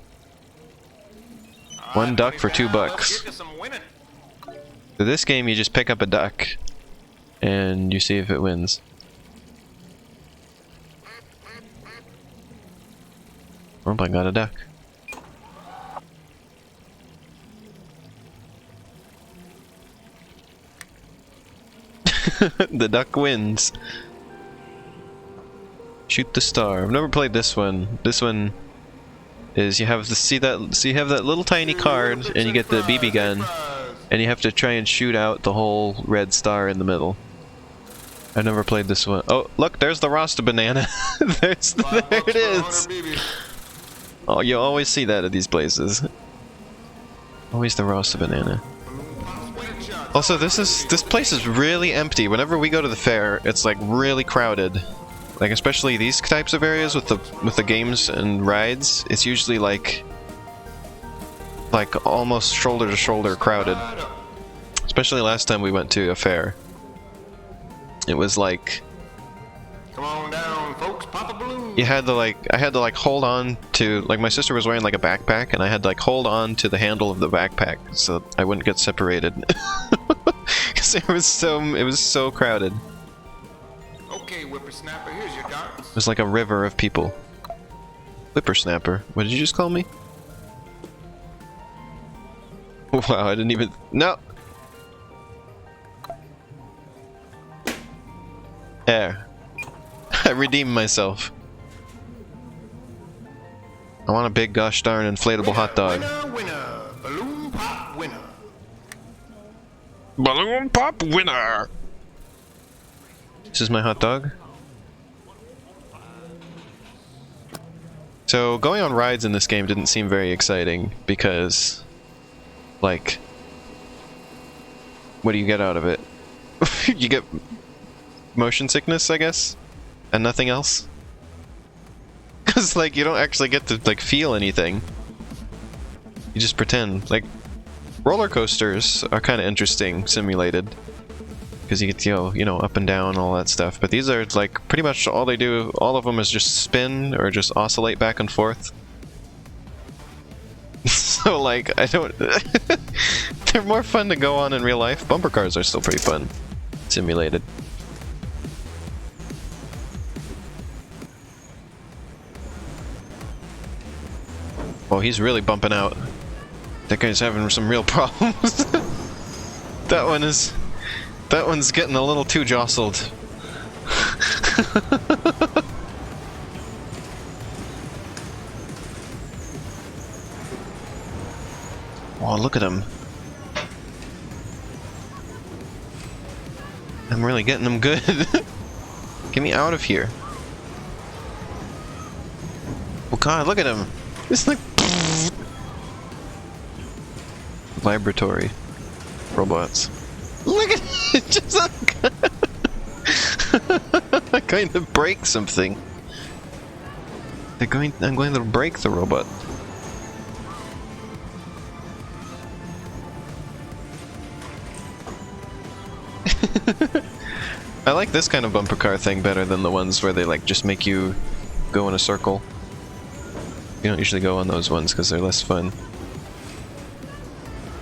One duck for $2. Let's get to some winning. For this game, you just pick up a duck, and you see if it wins. Oh, I got a duck. The duck wins. Shoot the star. I've never played this one. This one is you have to you have that little tiny card and you get the BB gun and you have to try and shoot out the whole red star in the middle. I've never played this one. Oh, look, there's the Rasta banana. There it is. Oh, you always see that at these places. Always the Rasta banana. Also, this place is really empty. Whenever we go to the fair, it's like really crowded. Like especially these types of areas with the games and rides, it's usually like almost shoulder to shoulder crowded. Especially last time we went to a fair. It was like Come on down, you had to like, I had to like hold on to, like my sister was wearing like a backpack and I had to like hold on to the handle of the backpack so I wouldn't get separated. Because it was so crowded. Okay, whippersnapper, here's your darts. It was like a river of people. Whippersnapper. What did you just call me? Wow, I didn't even... No! There. I redeemed myself. I want a big gosh darn inflatable hot dog. Winner, winner, balloon pop winner. Balloon pop winner! This is my hot dog. So, going on rides in this game didn't seem very exciting because, like, what do you get out of it? You get motion sickness, I guess? And nothing else? Because, like, you don't actually get to, like, feel anything. You just pretend. Like, roller coasters are kind of interesting, simulated. Because you get to go, you know, up and down, all that stuff. But these are, like, pretty much all they do, all of them is just spin or just oscillate back and forth. So, like, I don't... They're more fun to go on in real life. Bumper cars are still pretty fun. Simulated. Oh, he's really bumping out. That guy's having some real problems. That one's getting a little too jostled. Oh, look at him. I'm really getting him good. Get me out of here. Oh god, look at him. It's like... Vibratory robots. Look at it! Just I'm going to break something. I'm going to break the robot. I like this kind of bumper car thing better than the ones where they like just make you go in a circle. You don't usually go on those ones because they're less fun.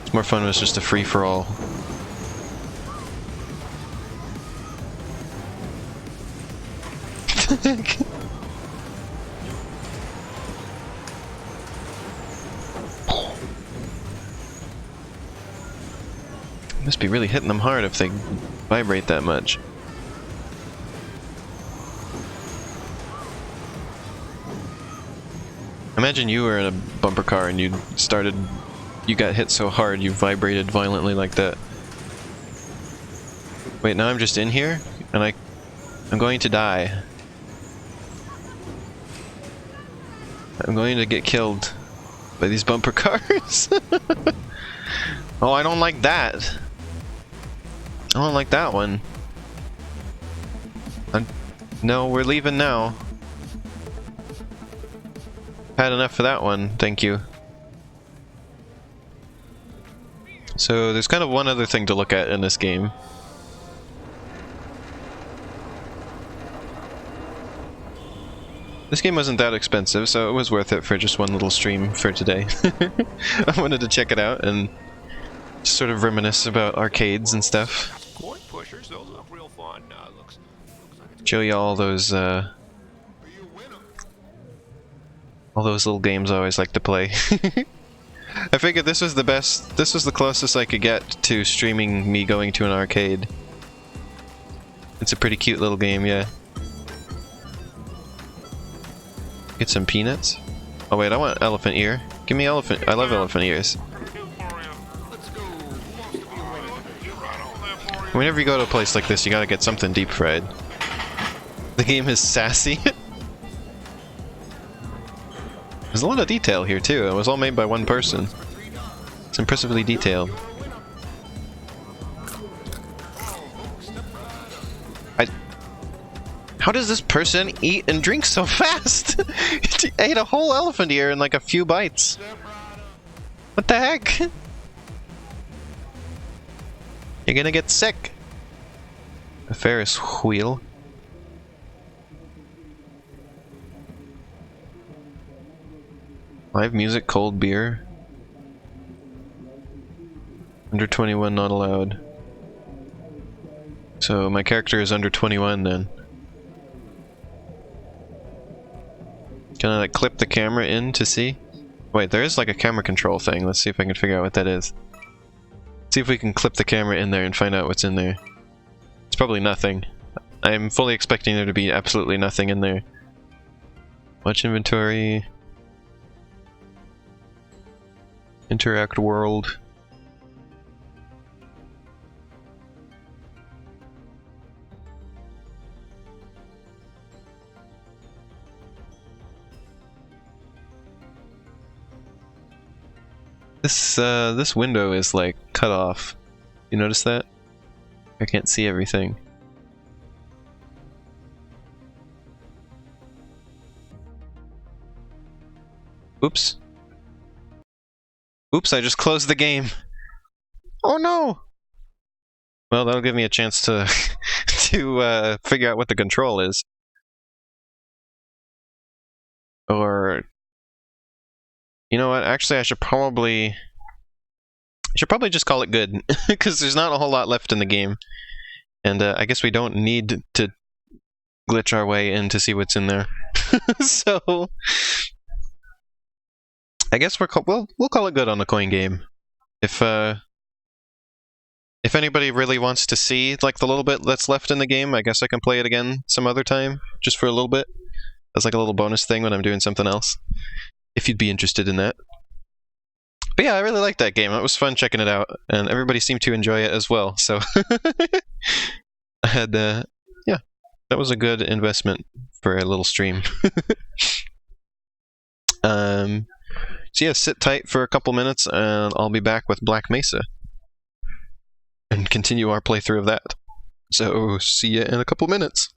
It's more fun when it's just a free-for-all. Must be really hitting them hard if they vibrate that much. Imagine you were in a bumper car and you got hit so hard you vibrated violently like that. Wait, now I'm just in here and I'm going to die. I'm going to get killed by these bumper cars. Oh, I don't like that. I don't like that one. No, we're leaving now. Had enough for that one, thank you. So there's kind of one other thing to look at in this game. This game wasn't that expensive, so it was worth it for just one little stream for today. I wanted to check it out and just sort of reminisce about arcades and stuff. Coin pushers, those look real fun. Looks like Show you all those little games I always like to play. I figured this was the closest I could get to streaming me going to an arcade. It's a pretty cute little game, yeah. Get some peanuts. Oh wait, I want elephant ear. Give me elephant. I love elephant ears. Whenever you go to a place like this, you gotta get something deep fried. The game is sassy. There's a lot of detail here too. It was all made by one person. It's impressively detailed. How does this person eat and drink so fast? He ate a whole elephant ear in like a few bites. What the heck? You're gonna get sick. A Ferris wheel. Live music, cold beer. Under 21 not allowed. So my character is under 21 then. Can I like clip the camera in to see? Wait, there is like a camera control thing. Let's see if I can figure out what that is. See if we can clip the camera in there and find out what's in there. It's probably nothing. I'm fully expecting there to be absolutely nothing in there. Watch inventory. Interact world. This window is like cut off. You notice that? I can't see everything. Oops. Oops, I just closed the game. Oh no! Well, that'll give me a chance to to figure out what the control is. Or you know what? Actually, I should probably just call it good because there's not a whole lot left in the game, and I guess we don't need to glitch our way in to see what's in there. So I guess we'll call it good on the coin game. If anybody really wants to see like the little bit that's left in the game, I guess I can play it again some other time, just for a little bit. As like a little bonus thing when I'm doing something else. If you'd be interested in that. But yeah, I really liked that game. It was fun checking it out, and everybody seemed to enjoy it as well. So I had, yeah, that was a good investment for a little stream. So yeah, sit tight for a couple minutes, and I'll be back with Black Mesa and continue our playthrough of that. So see ya in a couple minutes.